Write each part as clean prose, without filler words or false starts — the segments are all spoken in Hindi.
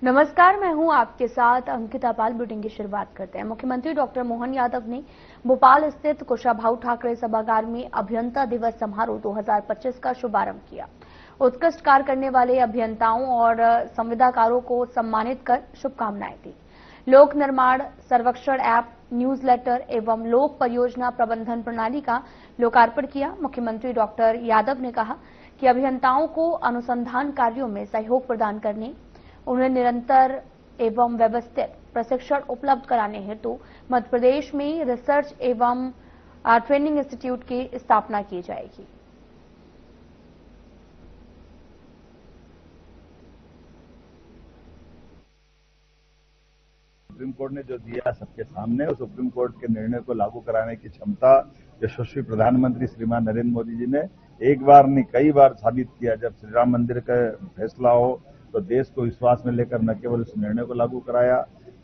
नमस्कार, मैं हूं आपके साथ अंकिता पाल। बुलेटिन की शुरुआत करते हैं। मुख्यमंत्री डॉक्टर मोहन यादव ने भोपाल स्थित कुशाभाऊ ठाकरे सभागार में अभियंता दिवस समारोह 2025 का शुभारंभ किया। उत्कृष्ट कार्य करने वाले अभियंताओं और संविदाकारों को सम्मानित कर शुभकामनाएं दी। लोक निर्माण सर्वेक्षण ऐप, न्यूज़लेटर एवं लोक परियोजना प्रबंधन प्रणाली का लोकार्पण किया। मुख्यमंत्री डॉक्टर यादव ने कहा कि अभियंताओं को अनुसंधान कार्यों में सहयोग प्रदान करने, उन्हें निरंतर एवं व्यवस्थित प्रशिक्षण उपलब्ध कराने हेतु मध्य प्रदेश में रिसर्च एवं ट्रेनिंग इंस्टीट्यूट की स्थापना की जाएगी। सुप्रीम कोर्ट ने जो दिया सबके सामने, उस सुप्रीम कोर्ट के निर्णय को लागू कराने की क्षमता यशस्वी प्रधानमंत्री श्रीमान नरेंद्र मोदी जी ने एक बार नहीं कई बार साबित किया। जब श्री राम मंदिर का फैसला हो तो देश को विश्वास में लेकर न केवल उस निर्णय को लागू कराया,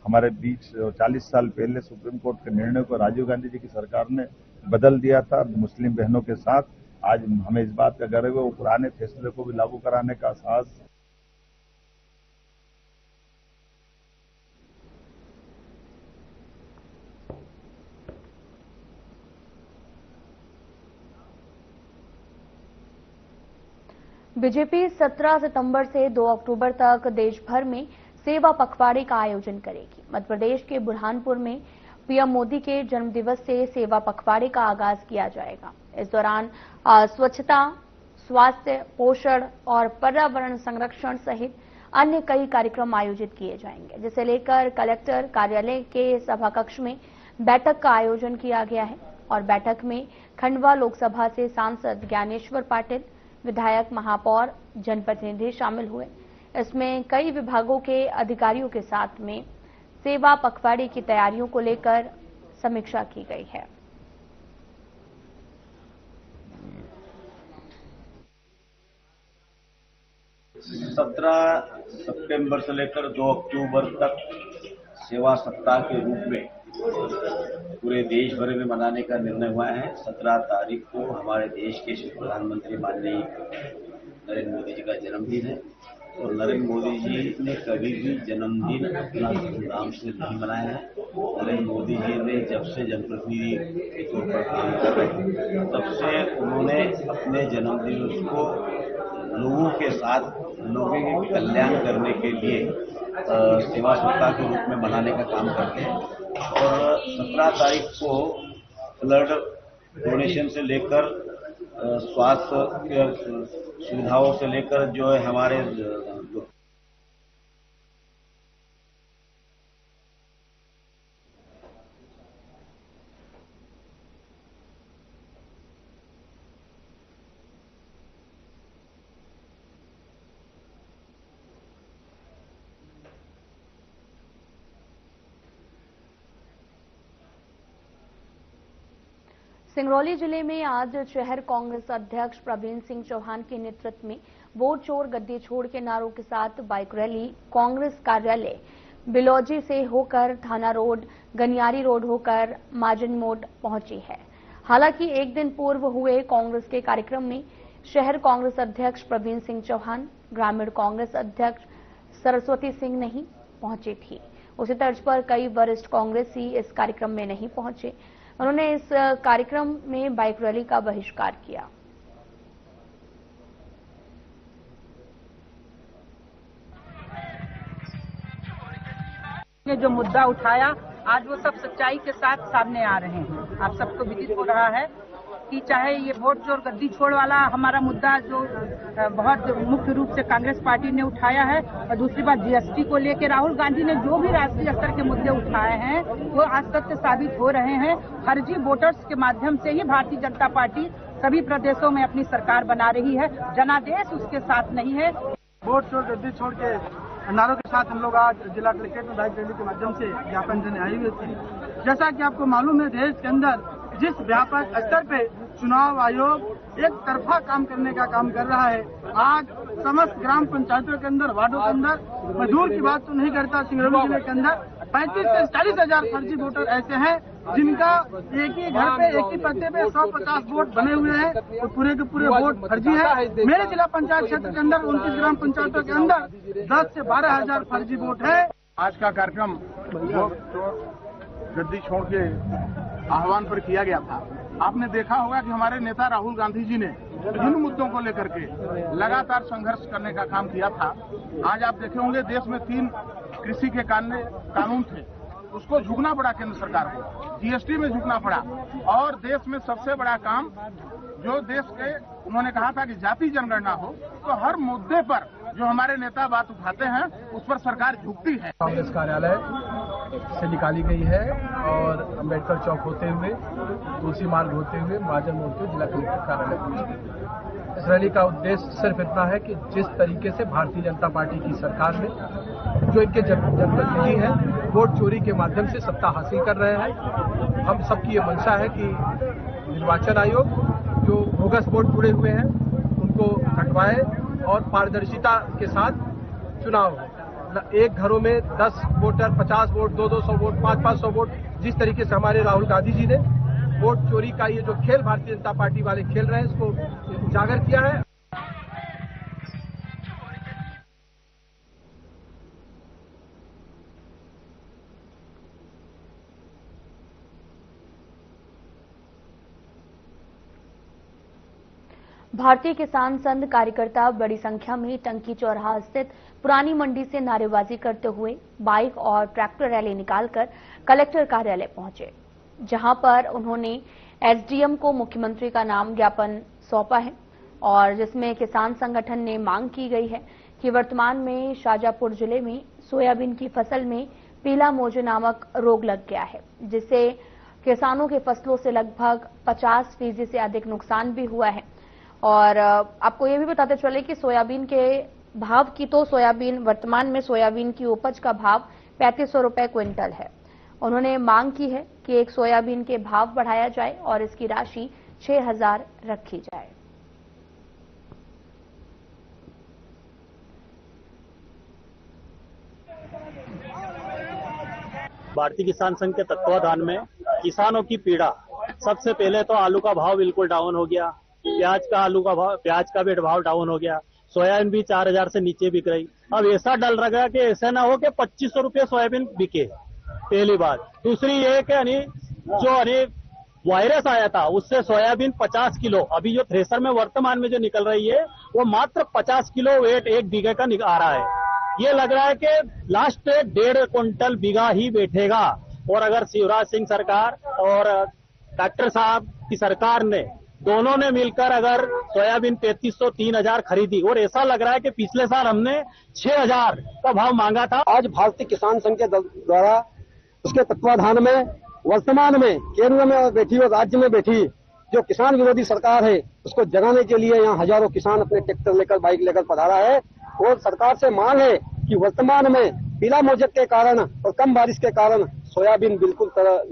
हमारे बीच 40 साल पहले सुप्रीम कोर्ट के निर्णय को राजीव गांधी जी की सरकार ने बदल दिया था मुस्लिम बहनों के साथ। आज हमें इस बात का गर्व है वो पुराने फैसले को भी लागू कराने का साहस। बीजेपी 17 सितंबर से 2 अक्टूबर तक देश भर में सेवा पखवाड़े का आयोजन करेगी। मध्य प्रदेश के बुरहानपुर में पीएम मोदी के जन्मदिवस से सेवा पखवाड़े का आगाज किया जाएगा। इस दौरान स्वच्छता, स्वास्थ्य, पोषण और पर्यावरण संरक्षण सहित अन्य कई कार्यक्रम आयोजित किए जाएंगे, जिसे लेकर कलेक्टर कार्यालय के सभा कक्ष में बैठक का आयोजन किया गया है। और बैठक में खंडवा लोकसभा से सांसद ज्ञानेश्वर पाटिल, विधायक, महापौर, जनप्रतिनिधि शामिल हुए। इसमें कई विभागों के अधिकारियों के साथ में सेवा पखवाड़े की तैयारियों को लेकर समीक्षा की गई है। सत्रह सितंबर से लेकर 2 अक्टूबर तक सेवा सप्ताह के रूप में पूरे देश भर में मनाने का निर्णय हुआ है। 17 तारीख को हमारे देश के प्रधानमंत्री माननीय नरेंद्र मोदी जी का जन्मदिन है और नरेंद्र मोदी जी ने कभी भी जन्मदिन अपना धूमधाम से नहीं मनाया है। नरेंद्र मोदी जी ने जब से जनप्रतिनिधि के तौर पर काम कर रहे हैं तब से उन्होंने अपने जन्मदिन को लोगों के साथ लोगों के कल्याण करने के लिए सेवा सप्ताह के रूप में मनाने का काम करते हैं। और 17 तारीख को ब्लड डोनेशन से लेकर स्वास्थ्य सुविधाओं से लेकर जो है हमारे सिंगरौली जिले में आज शहर कांग्रेस अध्यक्ष प्रवीण सिंह चौहान के नेतृत्व में वोट चोर गद्दी छोड़ के नारों के साथ बाइक रैली कांग्रेस कार्यालय बिलौजी से होकर थाना रोड, गनियारी रोड होकर माजन मोड़ पहुंची है। हालांकि एक दिन पूर्व हुए कांग्रेस के कार्यक्रम में शहर कांग्रेस अध्यक्ष प्रवीण सिंह चौहान, ग्रामीण कांग्रेस अध्यक्ष सरस्वती सिंह नहीं पहुंची थी। उसी तर्ज पर कई वरिष्ठ कांग्रेसी इस कार्यक्रम में नहीं पहुंचे। उन्होंने इस कार्यक्रम में बाइक रैली का बहिष्कार किया। ने जो मुद्दा उठाया आज वो सब सच्चाई के साथ सामने आ रहे हैं। आप सबको विदित हो रहा है कि चाहे ये वोट चोर गद्दी छोड़ वाला हमारा मुद्दा जो बहुत मुख्य रूप से कांग्रेस पार्टी ने उठाया है, और दूसरी बात जीएसटी को लेकर राहुल गांधी ने जो भी राष्ट्रीय स्तर के मुद्दे उठाए हैं वो आज सत्य साबित हो रहे हैं। फर्जी वोटर्स के माध्यम से ही भारतीय जनता पार्टी सभी प्रदेशों में अपनी सरकार बना रही है। जनादेश उसके साथ नहीं है। वोट चोर गद्दी छोड़ के नारों के साथ हम लोग आज जिला कलेक्ट्रेट में बाइक रैली के माध्यम से ज्ञापन देने आए हुए थे। जैसा कि आपको मालूम है, देश के अंदर जिस व्यापक स्तर पे चुनाव आयोग एक तरफा काम करने का काम कर रहा है, आज समस्त ग्राम पंचायतों के अंदर, वार्डों के अंदर, मैं दूर की बात तो नहीं करता, सिंगरौली जिले के अंदर 35 से 40 हजार फर्जी वोटर ऐसे हैं जिनका एक ही घर पे एक ही पत्ते पे 150 वोट बने हुए हैं, तो पूरे के पूरे वोट फर्जी है। मेरे जिला पंचायत क्षेत्र के अंदर 29 ग्राम पंचायतों के अंदर 10 से 12,000 फर्जी वोट है। आज का कार्यक्रम गद्दी छोड़ के आह्वान पर किया गया था। आपने देखा होगा कि हमारे नेता राहुल गांधी जी ने विभिन्न मुद्दों को लेकर के लगातार संघर्ष करने का काम किया था। आज आप देखे होंगे देश में 3 कृषि के कानून थे, उसको झुकना पड़ा केंद्र सरकार को, जीएसटी में झुकना पड़ा। और देश में सबसे बड़ा काम जो देश के उन्होंने कहा था कि जाति जनगणना हो, तो हर मुद्दे पर जो हमारे नेता बात उठाते हैं उस पर सरकार झुकती है। कांग्रेस कार्यालय से निकाली गई है और अंबेडकर चौक होते हुए, तुलसी मार्ग होते हुए, महाजन मोड़ के जिला कलेक्टर कार्यालय पहुंची। इस रैली का उद्देश्य सिर्फ इतना है कि जिस तरीके से भारतीय जनता पार्टी की सरकार ने, जो इनके जनप्रतिनिधि हैं, वोट चोरी के माध्यम से सत्ता हासिल कर रहे हैं, हम सबकी ये मंशा है कि निर्वाचन आयोग जो बोगस वोट जुड़े हुए हैं उनको हटवाए और पारदर्शिता के साथ चुनाव हो। एक घरों में 10 वोटर, 50 वोट, 200 वोट, 500 वोट, जिस तरीके से हमारे राहुल गांधी जी ने वोट चोरी का ये जो खेल भारतीय जनता पार्टी वाले खेल रहे हैं, इसको उजागर किया है। भारतीय किसान संघ कार्यकर्ता बड़ी संख्या में टंकी चौराहा स्थित पुरानी मंडी से नारेबाजी करते हुए बाइक और ट्रैक्टर रैली निकालकर कलेक्टर कार्यालय पहुंचे, जहां पर उन्होंने एसडीएम को मुख्यमंत्री का नाम ज्ञापन सौंपा है और जिसमें किसान संगठन ने मांग की गई है कि वर्तमान में शाजापुर जिले में सोयाबीन की फसल में पीला मोजे नामक रोग लग गया है, जिससे किसानों के फसलों से लगभग 50% से अधिक नुकसान भी हुआ है। और आपको ये भी बताते चले कि सोयाबीन के भाव की तो सोयाबीन वर्तमान में सोयाबीन की उपज का भाव 3500 रुपए क्विंटल है। उन्होंने मांग की है कि एक सोयाबीन के भाव बढ़ाया जाए और इसकी राशि 6000 रखी जाए। भारतीय किसान संघ के तत्वाधान में किसानों की पीड़ा, सबसे पहले तो आलू का भाव बिल्कुल डाउन हो गया, प्याज का भी भाव डाउन हो गया, सोयाबीन भी 4000 से नीचे बिक रही। अब ऐसा डल रहा है कि ऐसा ना हो कि 2500 रुपये सोयाबीन बिके, पहली बात। दूसरी ये कि जो वायरस आया था उससे सोयाबीन 50 किलो, अभी जो थ्रेसर में वर्तमान में जो निकल रही है वो मात्र 50 किलो वेट एक बीघे का आ रहा है। ये लग रहा है कि लास्ट 1.5 क्विंटल बीघा ही बैठेगा। और अगर शिवराज सिंह सरकार और डॉक्टर साहब की सरकार ने दोनों ने मिलकर अगर सोयाबीन 3500 3000 खरीदी, और ऐसा लग रहा है कि पिछले साल हमने 6000 का भाव मांगा था। आज भारतीय किसान संघ के द्वारा उसके तत्वाधान में वर्तमान में केंद्र में बैठी और राज्य में बैठी जो किसान विरोधी सरकार है उसको जगाने के लिए यहाँ हजारों किसान अपने ट्रैक्टर लेकर, बाइक लेकर पधारा है। और सरकार से मांग है कि वर्तमान में पीला मोजक के कारण और कम बारिश के कारण सोयाबीन बिल्कुल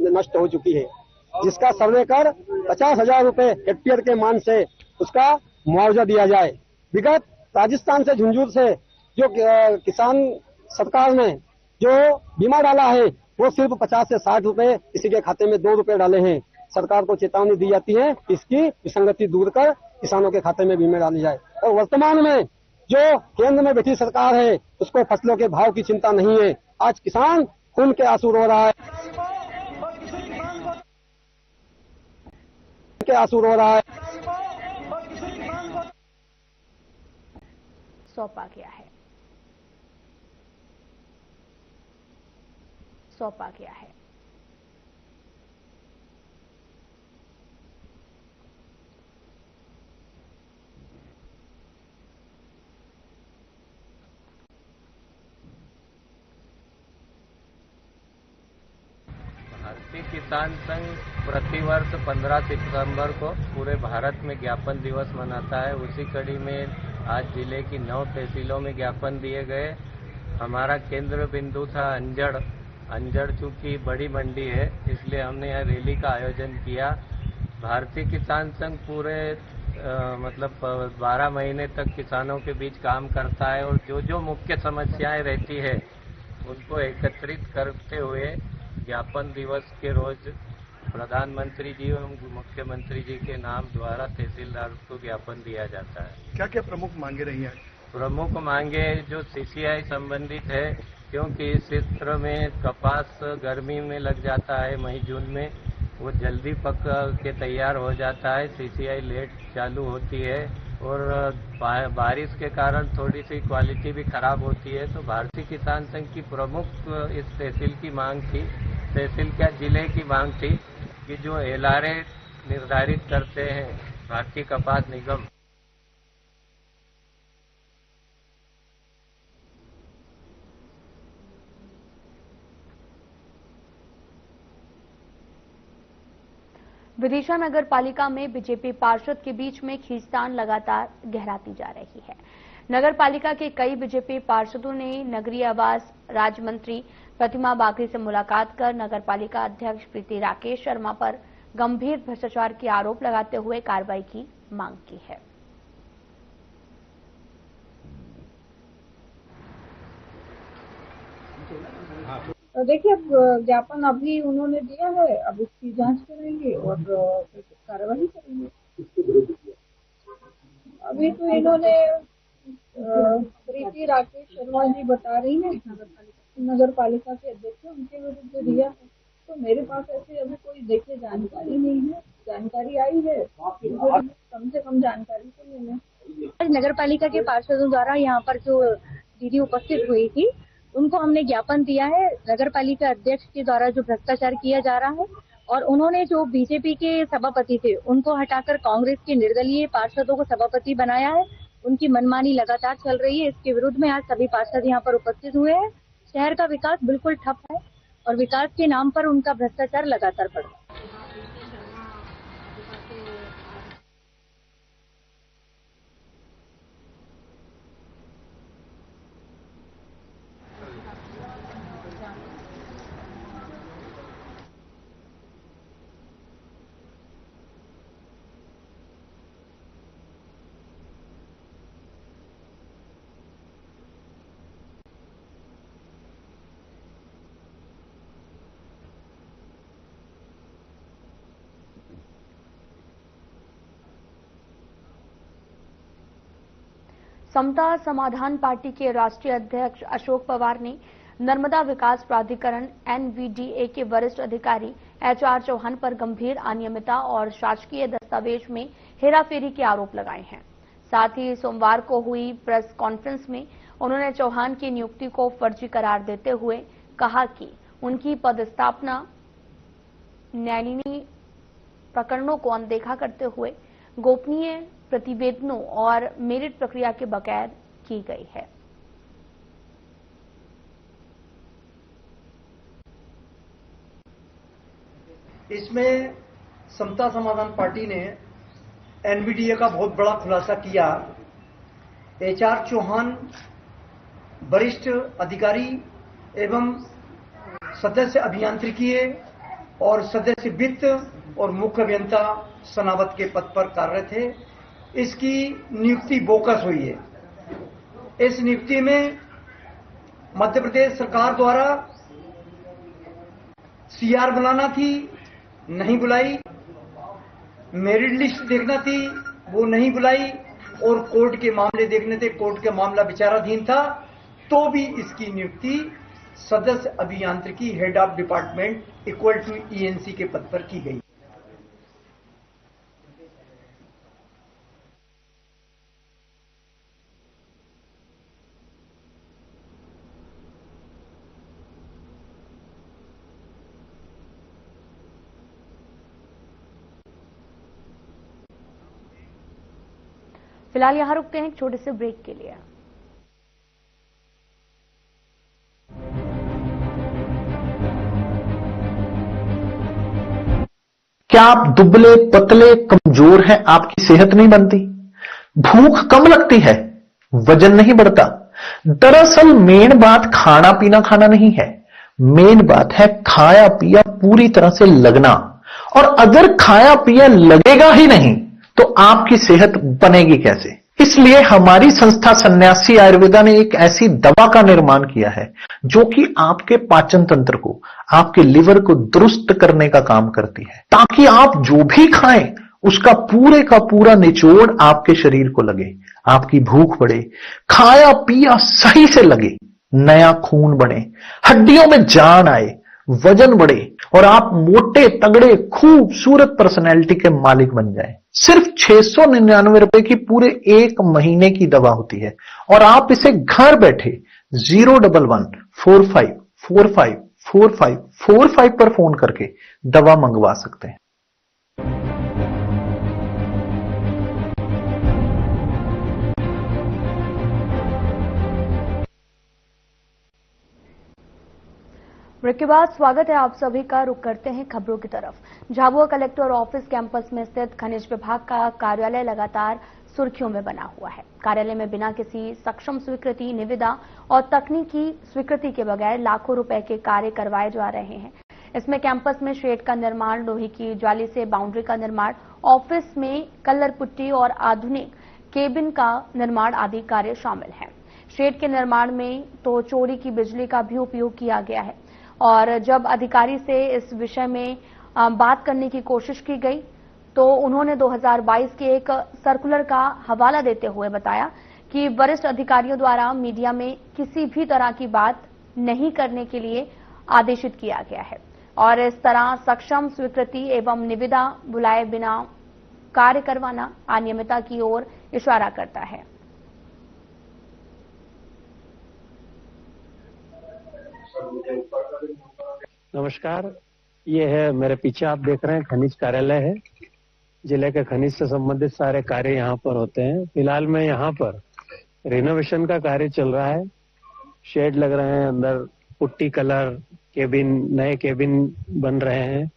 नष्ट हो चुकी है, जिसका सर्वे कर 50,000 रुपए हेक्टेयर के मान से उसका मुआवजा दिया जाए। विगत राजस्थान से झुंझुनू से जो किसान सरकार ने जो बीमा डाला है वो सिर्फ 50 से 60 रुपए किसी के खाते में 2 रुपए डाले हैं। सरकार को चेतावनी दी जाती है इसकी विसंगति दूर कर किसानों के खाते में बीमा डाली जाए। और वर्तमान में जो केंद्र में बैठी सरकार है उसको फसलों के भाव की चिंता नहीं है। आज किसान खून के आंसू रो रहा है, सौंपा गया है। भारतीय किसान संघ प्रतिवर्ष 15 सितंबर को पूरे भारत में ज्ञापन दिवस मनाता है। उसी कड़ी में आज जिले की 9 तहसीलों में ज्ञापन दिए गए। हमारा केंद्र बिंदु था अंजड़ चूंकि बड़ी मंडी है इसलिए हमने यहाँ रैली का आयोजन किया। भारतीय किसान संघ पूरे 12 महीने तक किसानों के बीच काम करता है और जो मुख्य समस्याएं रहती है उनको एकत्रित करते हुए ज्ञापन दिवस के रोज प्रधानमंत्री जी एवं मुख्यमंत्री जी के नाम द्वारा तहसीलदार को ज्ञापन दिया जाता है। क्या क्या प्रमुख मांगे रही हैं? प्रमुख मांगे जो CCI संबंधित है, क्योंकि इस क्षेत्र में कपास गर्मी में लग जाता है, मई जून में वो जल्दी पक के तैयार हो जाता है, CCI लेट चालू होती है और बारिश के कारण थोड़ी सी क्वालिटी भी खराब होती है। तो भारतीय किसान संघ की प्रमुख इस तहसील की मांग थी, तहसील क्या जिले की मांग थी कि जो LRA निर्धारित करते हैं भारतीय कपास निगम, विदिशा नगर पालिका में बीजेपी पार्षद के बीच में खींचतान लगातार गहराती जा रही है। नगर पालिका के कई बीजेपी पार्षदों ने नगरीय आवास राज्य मंत्री प्रतिमा बागरी से मुलाकात कर नगर पालिका अध्यक्ष प्रीति राकेश शर्मा पर गंभीर भ्रष्टाचार के आरोप लगाते हुए कार्रवाई की मांग की है। देखिए, अब ज्ञापन अभी उन्होंने दिया है, अब इसकी जांच करेंगे और कार्रवाई करेंगे। अभी तो इन्होंने प्रीति राकेश शर्मा जी बता रही है नगर पालिका के अध्यक्ष, उनके विरुद्ध दिया है। तो मेरे पास ऐसे अभी कोई देखिए जानकारी नहीं है। जानकारी आई है, कम से कम जानकारी तो लेना। नगर पालिका के पार्षदों द्वारा यहाँ पर जो दीदी उपस्थित हुई थी, उनको हमने ज्ञापन दिया है नगर पालिका अध्यक्ष के द्वारा जो भ्रष्टाचार किया जा रहा है, और उन्होंने जो बीजेपी के सभापति थे उनको हटाकर कांग्रेस के निर्दलीय पार्षदों को सभापति बनाया है। उनकी मनमानी लगातार चल रही है। इसके विरुद्ध में आज सभी पार्षद यहाँ पर उपस्थित हुए हैं। शहर का विकास बिल्कुल ठप है और विकास के नाम पर उनका भ्रष्टाचार लगातार बढ़ रहा है। समता समाधान पार्टी के राष्ट्रीय अध्यक्ष अशोक पवार ने नर्मदा विकास प्राधिकरण NVDA के वरिष्ठ अधिकारी HR चौहान पर गंभीर अनियमितता और शासकीय दस्तावेज में हेराफेरी के आरोप लगाए हैं। साथ ही सोमवार को हुई प्रेस कॉन्फ्रेंस में उन्होंने चौहान की नियुक्ति को फर्जी करार देते हुए कहा कि उनकी पदस्थापना न्यायालयीन प्रकरणों को अनदेखा करते हुए गोपनीय प्रतिवेदनों और मेरिट प्रक्रिया के बगैर की गई है। इसमें समता समाधान पार्टी ने NVDA का बहुत बड़ा खुलासा किया। HR चौहान वरिष्ठ अधिकारी एवं सदस्य अभियांत्रिकीय और सदस्य वित्त और मुख्य अभियंता सनावत के पद पर कार्यरत थे। इसकी नियुक्ति बोकस हुई है। इस नियुक्ति में मध्य प्रदेश सरकार द्वारा CR बुलाना थी, नहीं बुलाई। मेरिट लिस्ट देखना थी, वो नहीं बुलाई। और कोर्ट के मामले देखने थे, कोर्ट का मामला विचाराधीन था, तो भी इसकी नियुक्ति सदस्य अभियांत्रिकी head of department equal to ENC के पद पर की गई। फिलहाल यहां रुकते हैं एक छोटे से ब्रेक के लिए। क्या आप दुबले पतले कमजोर हैं? आपकी सेहत नहीं बनती, भूख कम लगती है, वजन नहीं बढ़ता? दरअसल मेन बात खाना पीना खाना नहीं है, मेन बात है खाया पिया पूरी तरह से लगना। और अगर खाया पिया लगेगा ही नहीं तो आपकी सेहत बनेगी कैसे? इसलिए हमारी संस्था सन्यासी आयुर्वेदा ने एक ऐसी दवा का निर्माण किया है जो कि आपके पाचन तंत्र को, आपके लिवर को दुरुस्त करने का काम करती है, ताकि आप जो भी खाएं उसका पूरे का पूरा निचोड़ आपके शरीर को लगे, आपकी भूख बढ़े, खाया पिया सही से लगे, नया खून बने, हड्डियों में जान आए, वजन बढ़े और आप मोटे तगड़े खूबसूरत पर्सनैलिटी के मालिक बन जाएं। सिर्फ 699 रुपए की पूरे 1 महीने की दवा होती है और आप इसे घर बैठे 01145454545 पर फोन करके दवा मंगवा सकते हैं। ब्रेक के बाद स्वागत है आप सभी का। रुक करते हैं खबरों की तरफ। झाबुआ कलेक्टर ऑफिस कैंपस में स्थित खनिज विभाग का कार्यालय लगातार सुर्खियों में बना हुआ है। कार्यालय में बिना किसी सक्षम स्वीकृति, निविदा और तकनीकी स्वीकृति के बगैर लाखों रुपए के कार्य करवाए जा रहे हैं। इसमें कैंपस में शेड का निर्माण, लोहे की जाली से बाउंड्री का निर्माण, ऑफिस में कलर पुट्टी और आधुनिक केबिन का निर्माण आदि कार्य शामिल है। शेड के निर्माण में तो चोरी की बिजली का भी उपयोग किया गया है और जब अधिकारी से इस विषय में बात करने की कोशिश की गई तो उन्होंने 2022 के एक सर्कुलर का हवाला देते हुए बताया कि वरिष्ठ अधिकारियों द्वारा मीडिया में किसी भी तरह की बात नहीं करने के लिए आदेशित किया गया है और इस तरह सक्षम स्वीकृति एवं निविदा बुलाए बिना कार्य करवाना अनियमितता की ओर इशारा करता है। नमस्कार, ये है मेरे पीछे आप देख रहे हैं खनिज कार्यालय है। जिले के खनिज से संबंधित सारे कार्य यहाँ पर होते हैं। फिलहाल में यहाँ पर रिनोवेशन का कार्य चल रहा है। शेड लग रहे हैं, अंदर पुट्टी, कलर, केबिन, नए केबिन बन रहे हैं।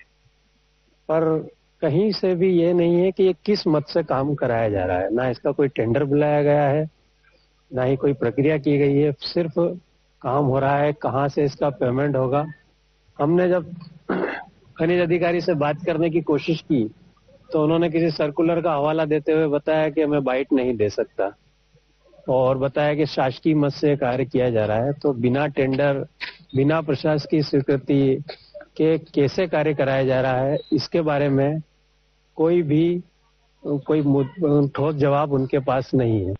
पर कहीं से भी ये नहीं है कि ये किस मत से काम कराया जा रहा है। ना इसका कोई टेंडर बुलाया गया है, ना ही कोई प्रक्रिया की गई है। सिर्फ काम हो रहा है, कहाँ से इसका पेमेंट होगा। हमने जब खनिज अधिकारी से बात करने की कोशिश की तो उन्होंने किसी सर्कुलर का हवाला देते हुए बताया कि मैं बाइट नहीं दे सकता और बताया कि शासकीय मत से कार्य किया जा रहा है। तो बिना टेंडर, बिना प्रशासकीय स्वीकृति के कैसे कार्य कराया जा रहा है, इसके बारे में कोई ठोस जवाब उनके पास नहीं है।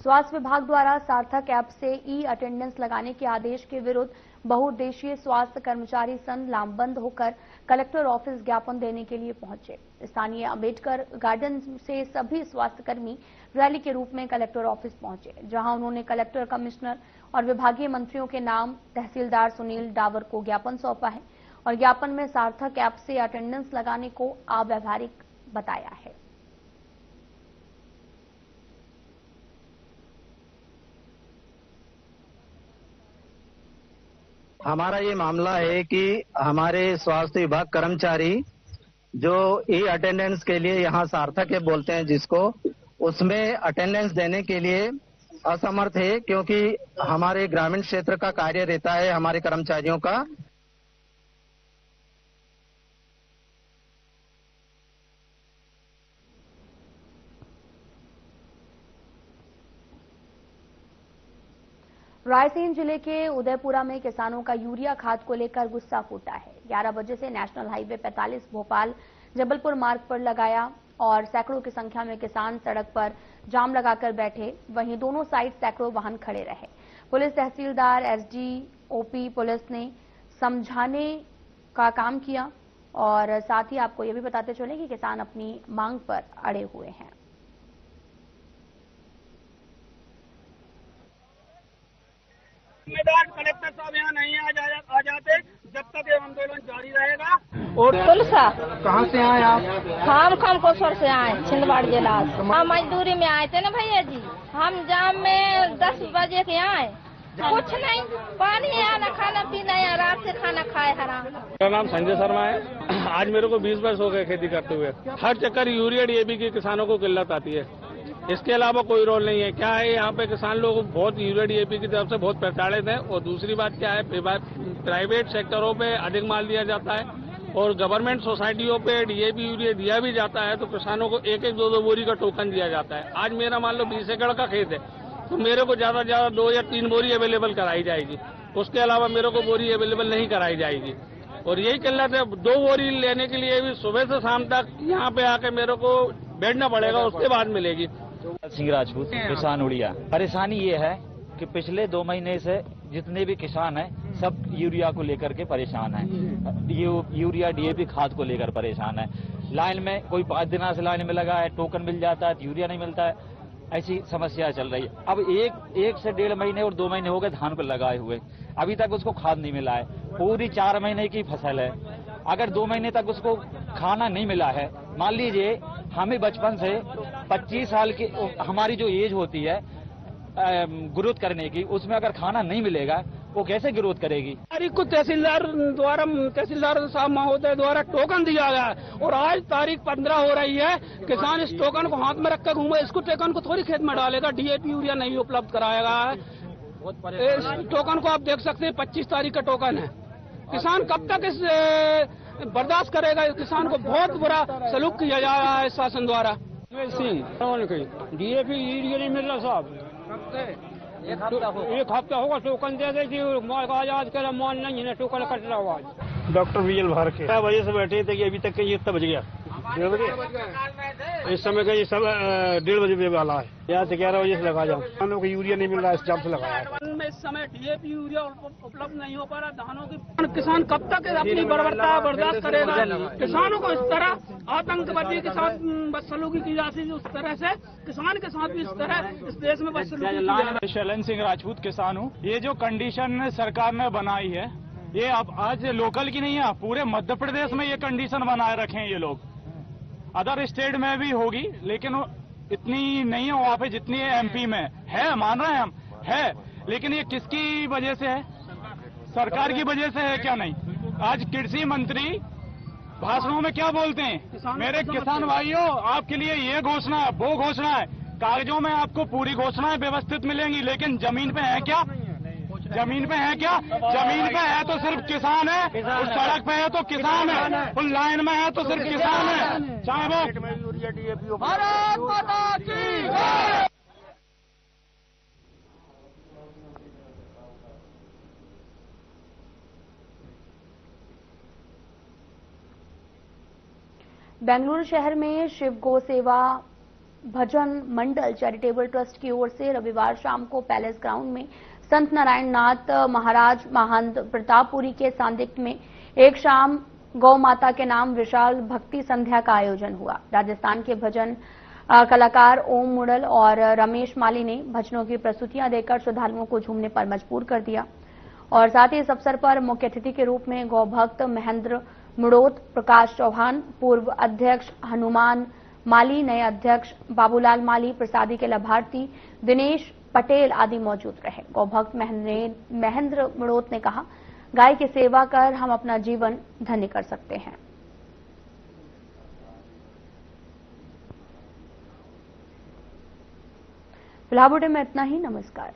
स्वास्थ्य विभाग द्वारा सार्थक ऐप से ई अटेंडेंस लगाने के आदेश के विरुद्ध बहुउद्देशीय स्वास्थ्य कर्मचारी संघ लामबंद होकर कलेक्टर ऑफिस ज्ञापन देने के लिए पहुंचे। स्थानीय अंबेडकर गार्डन से सभी स्वास्थ्यकर्मी रैली के रूप में कलेक्टर ऑफिस पहुंचे, जहां उन्होंने कलेक्टर, कमिश्नर और विभागीय मंत्रियों के नाम तहसीलदार सुनील डावर को ज्ञापन सौंपा है और ज्ञापन में सार्थक ऐप से अटेंडेंस लगाने को अव्यावहारिक बताया है। हमारा ये मामला है कि हमारे स्वास्थ्य विभाग कर्मचारी जो ई अटेंडेंस के लिए यहाँ सार्थक ऐप बोलते हैं जिसको, उसमें अटेंडेंस देने के लिए असमर्थ है, क्योंकि हमारे ग्रामीण क्षेत्र का कार्य रहता है हमारे कर्मचारियों का। रायसेन जिले के उदयपुरा में किसानों का यूरिया खाद को लेकर गुस्सा फूटा है। 11 बजे से नेशनल हाईवे 45 भोपाल जबलपुर मार्ग पर लगाया और सैकड़ों की संख्या में किसान सड़क पर जाम लगाकर बैठे। वहीं दोनों साइड सैकड़ों वाहन खड़े रहे। पुलिस, तहसीलदार, एसडीओपी पुलिस ने समझाने का काम किया और साथ ही आपको यह भी बताते चले कि किसान अपनी मांग पर अड़े हुए हैं। जिम्मेदार कलेक्टर साहब यहाँ नहीं आ जाते जब तक ये आंदोलन जारी रहेगा। और तुलसा कहाँ से आए आप? हम खमकोसर से आए, छिंदवाड़ा जिला से। हम मजदूरी में आए थे ना भैया जी। हम जाम में 10 बजे के आए, कुछ नहीं, पानी आना, खाना पीना या रात से खाना खाए हराम। मेरा नाम संजय शर्मा है। आज मेरे को 20 वर्ष हो गए खेती करते हुए। हर चक्कर यूरिया DAP के किसानों को किल्लत आती है। इसके अलावा कोई रोल नहीं है। क्या है, यहाँ पे किसान लोग बहुत यूरिया डीएपी की तरफ से बहुत प्रताड़ित हैं। और दूसरी बात क्या है, प्राइवेट सेक्टरों पे अधिक माल दिया जाता है और गवर्नमेंट सोसाइटियों पे डीएपी यूरिया दिया भी जाता है, तो किसानों को एक एक 2-2 बोरी का टोकन दिया जाता है। आज मेरा मान लो 20 एकड़ का खेत है, तो मेरे को ज्यादा से ज्यादा 2 या 3 बोरी अवेलेबल कराई जाएगी, उसके अलावा मेरे को बोरी अवेलेबल नहीं कराई जाएगी। और यही किल्लत है, 2 बोरी लेने के लिए भी सुबह से शाम तक यहाँ पे आके मेरे को बैठना पड़ेगा, उसके बाद मिलेगी। सिंह राजपूत, किसान उड़िया। परेशानी ये है कि पिछले 2 महीने से जितने भी किसान हैं सब यूरिया को लेकर के परेशान हैं। यूरिया डीएपी खाद को लेकर परेशान है। लाइन में कोई 5 दिन से लाइन में लगा है, टोकन मिल जाता है, यूरिया नहीं मिलता है, ऐसी समस्या चल रही है। अब एक से 1.5 महीने और 2 महीने हो गए धान पर लगाए हुए, अभी तक उसको खाद नहीं मिला है। पूरी 4 महीने की फसल है, अगर 2 महीने तक उसको खाना नहीं मिला है, मान लीजिए हमें बचपन से 25 साल की हमारी जो एज होती है ग्रोथ करने की, उसमें अगर खाना नहीं मिलेगा वो कैसे ग्रोथ करेगी। तारीख को तहसीलदार साहब महोदय द्वारा टोकन दिया गया है और आज तारीख 15 हो रही है। किसान इस टोकन को हाथ में रखकर घूमे, इसको टोकन को थोड़ी खेत में डालेगा। डीएपी यूरिया नहीं उपलब्ध कराया गया है। इस टोकन को आप देख सकते हैं 25 तारीख का टोकन है। किसान कब तक इस बर्दाश्त करेगा। किसान को बहुत बुरा सलूक किया जा रहा है शासन द्वारा। डीएपी यूरिया नहीं मिल रहा साहब, एक हफ्ता होगा टोकन दे देगी, आज कल मान नहीं है, टोकन कट रहा हुआ। डॉक्टर वीएल भार के 6 बजे से बैठे थे कि अभी तक कहीं इतना बज गया, 1:30 बजे। इस समय कहीं सब 1:30 बजे वाला है, यहाँ से 11 बजे से लगा जाऊँ। धानों को यूरिया नहीं मिल रहा है, इस जब से लगाया है। इस समय डीएपी यूरिया उपलब्ध नहीं हो पा रहा धानों की। किसान कब तक अपनी बर्बरता बर्दाश्त करेगा। किसानों को इस तरह आतंकवादी के साथ बदसलूकी की जाती है, उस तरह से किसान के साथ भी इस तरह इस देश में बदसलूकी। शैलन सिंह राजपूत किसान हूँ। ये जो कंडीशन सरकार ने बनाई है, ये अब आज लोकल की नहीं है, पूरे मध्य प्रदेश में ये कंडीशन बनाए रखे हैं ये लोग। अदर स्टेट में भी होगी लेकिन इतनी नहीं है वहाँ पे जितनी एमपी में है। मान रहे हैं हम है, लेकिन ये किसकी वजह से है? सरकार की वजह से है क्या? नहीं। आज कृषि मंत्री भाषणों में क्या बोलते हैं, मेरे किसान भाइयों आपके लिए ये घोषणा है, वो घोषणा है। कागजों में आपको पूरी घोषणाएं व्यवस्थित मिलेंगी, लेकिन जमीन पे है क्या? जमीन पे है क्या? जमीन पे है तो सिर्फ किसान है, उस सड़क पे है तो किसान है, उस लाइन में है तो सिर्फ किसान है। चाहे वो भारत माता की जय। बेंगलुरु शहर में शिव गौ सेवा भजन मंडल चैरिटेबल ट्रस्ट की ओर से रविवार शाम को पैलेस ग्राउंड में संत नारायण नाथ महाराज महंत प्रतापपुरी के सानिध्य में एक शाम गौ माता के नाम विशाल भक्ति संध्या का आयोजन हुआ। राजस्थान के भजन कलाकार ओम मुड़ल और रमेश माली ने भजनों की प्रस्तुतियां देकर श्रद्धालुओं को झूमने पर मजबूर कर दिया। और साथ ही इस अवसर पर मुख्य अतिथि के रूप में गौ भक्त महेंद्र मुड़ोत, प्रकाश चौहान, पूर्व अध्यक्ष हनुमान माली, नए अध्यक्ष बाबूलाल माली, प्रसादी के लाभार्थी दिनेश पटेल आदि मौजूद रहे। गौ भक्त महेंद्र मुड़ोत ने कहा, गाय की सेवा कर हम अपना जीवन धन्य कर सकते हैं। फिलहाल बुलेटिन में इतना ही। नमस्कार।